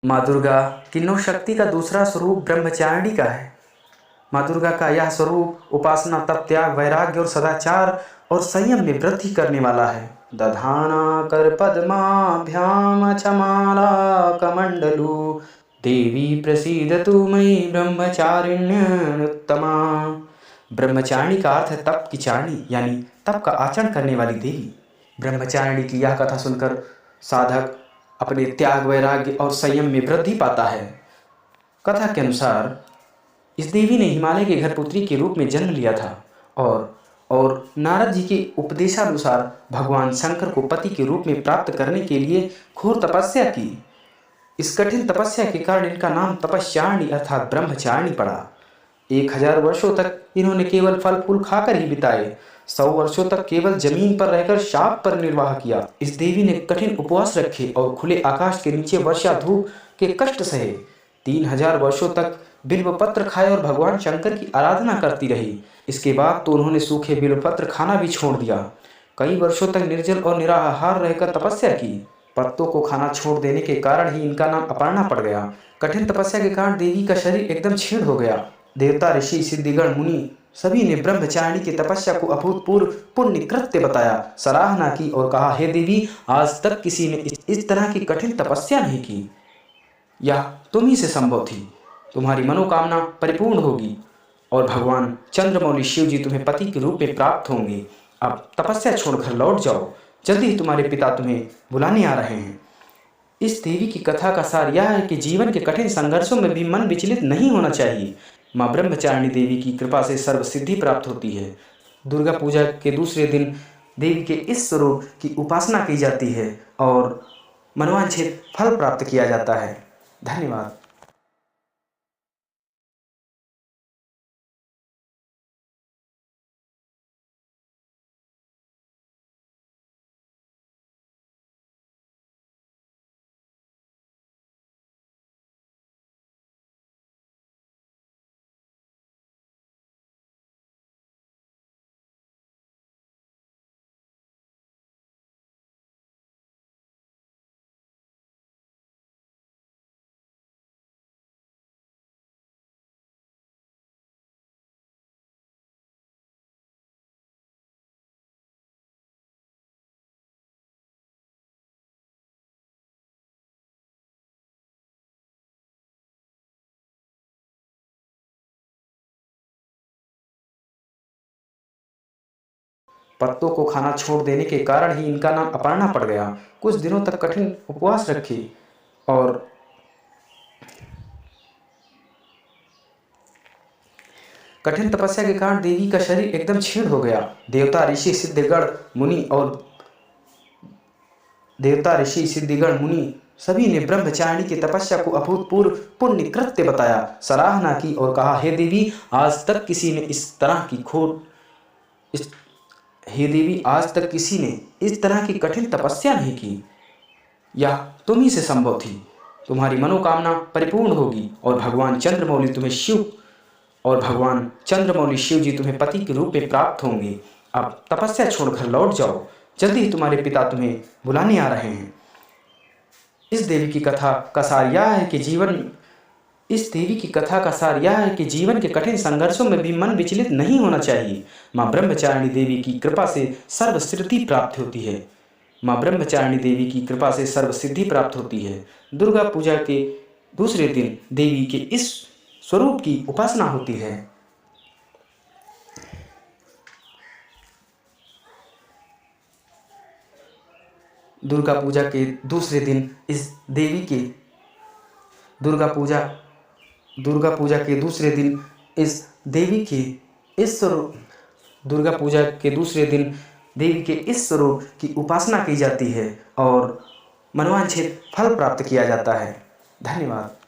माँ दुर्गा की नौ शक्ति का दूसरा स्वरूप ब्रह्मचारिणी का है। माँ दुर्गा का यह स्वरूप उपासना, तप, त्याग, वैराग्य और सदाचार और संयम में वृद्धि करने वाला है। दधाना कर पद्माभ्याम चमाला कमंडलू देवी प्रसीदतु मयि ब्रह्मचारिण्युत्तमा। ब्रह्मचारिणी का अर्थ है तप की चारिणी, यानी तप का आचरण करने वाली देवी। ब्रह्मचारिणी की यह कथा सुनकर साधक अपने त्याग, वैराग्य और संयम में वृद्धि पाता है। कथा के अनुसार इस देवी ने हिमालय के घर पुत्री के रूप में जन्म लिया था और नारद जी के उपदेशानुसार भगवान शंकर को पति के रूप में प्राप्त करने के लिए घोर तपस्या की। इस कठिन तपस्या के कारण इनका नाम तपस्यारिणी अर्थात ब्रह्मचारिणी पड़ा। 1000 वर्षों तक इन्होंने केवल फल फूल खाकर ही बिताए। 100 वर्षों तक केवल जमीन पर रहकर शाप पर निर्वाह किया। इस देवी ने कठिन उपवास रखे और खुले आकाश के नीचे वर्षा धूप के कष्ट सहे। 3000 वर्षों तक बिल्व पत्र खाए और भगवान शंकर की आराधना करती रही। इसके बाद तो उन्होंने सूखे बिल्व पत्र खाना भी छोड़ दिया। कई वर्षों तक निर्जल और निराहार रहकर तपस्या की। पत्तों को खाना छोड़ देने के कारण ही इनका नाम अपर्णा पड़ गया। कठिन तपस्या के कारण देवी का शरीर एकदम क्षीण हो गया। देवता, ऋषि, सिद्धिगण, मुनि सभी ने ब्रह्मचारिणी की तपस्या को अभूतपूर्व पुण्य कृत्य बताया, सराहना की और कहा, हे देवी, आज तक किसी ने इस तरह की कठिन तपस्या नहीं की। यह तुम ही से संभव थी। तुम्हारी मनोकामना परिपूर्ण होगी और भगवान चंद्रमौली शिव जी तुम्हें पति के रूप में प्राप्त होंगे। अब तपस्या छोड़कर लौट जाओ, जल्दी ही तुम्हारे पिता तुम्हें बुलाने आ रहे हैं। इस देवी की कथा का सार यह है कि जीवन के कठिन संघर्षों में भी मन विचलित नहीं होना चाहिए। माँ ब्रह्मचारिणी देवी की कृपा से सर्व सिद्धि प्राप्त होती है। दुर्गा पूजा के दूसरे दिन देवी के इस स्वरूप की उपासना की जाती है और मनोवांछित फल प्राप्त किया जाता है। धन्यवाद। पत्तों को खाना छोड़ देने के कारण ही इनका नाम अपर्णा पड़ गया। कुछ दिनों तक कठिन उपवास रखे और कठिन तपस्या के कारण देवी का शरीर एकदम क्षीण हो गया। देवता, ऋषि, सिद्धिगण, मुनि सभी ने ब्रह्मचारिणी की तपस्या को अभूतपूर्व पुण्य कृत्य बताया, सराहना की और कहा, हे देवी, आज तक किसी ने इस तरह की कठिन तपस्या नहीं की। यह तुम ही से संभव थी। तुम्हारी मनोकामना परिपूर्ण होगी और भगवान चंद्रमौली शिव जी तुम्हें पति के रूप में प्राप्त होंगे। अब तपस्या छोड़कर लौट जाओ, जल्दी ही तुम्हारे पिता तुम्हें बुलाने आ रहे हैं। इस देवी की कथा का सार यह है कि जीवन के कठिन संघर्षों में भी मन विचलित नहीं होना चाहिए। माँ ब्रह्मचारिणी देवी की कृपा से सर्व सिद्धि प्राप्त होती है। दुर्गा पूजा के दूसरे दिन देवी के इस स्वरूप की उपासना होती है। दुर्गा पूजा के दूसरे दिन इस देवी के इस स्वरूप की उपासना की जाती है और मनोवांछित फल प्राप्त किया जाता है। धन्यवाद।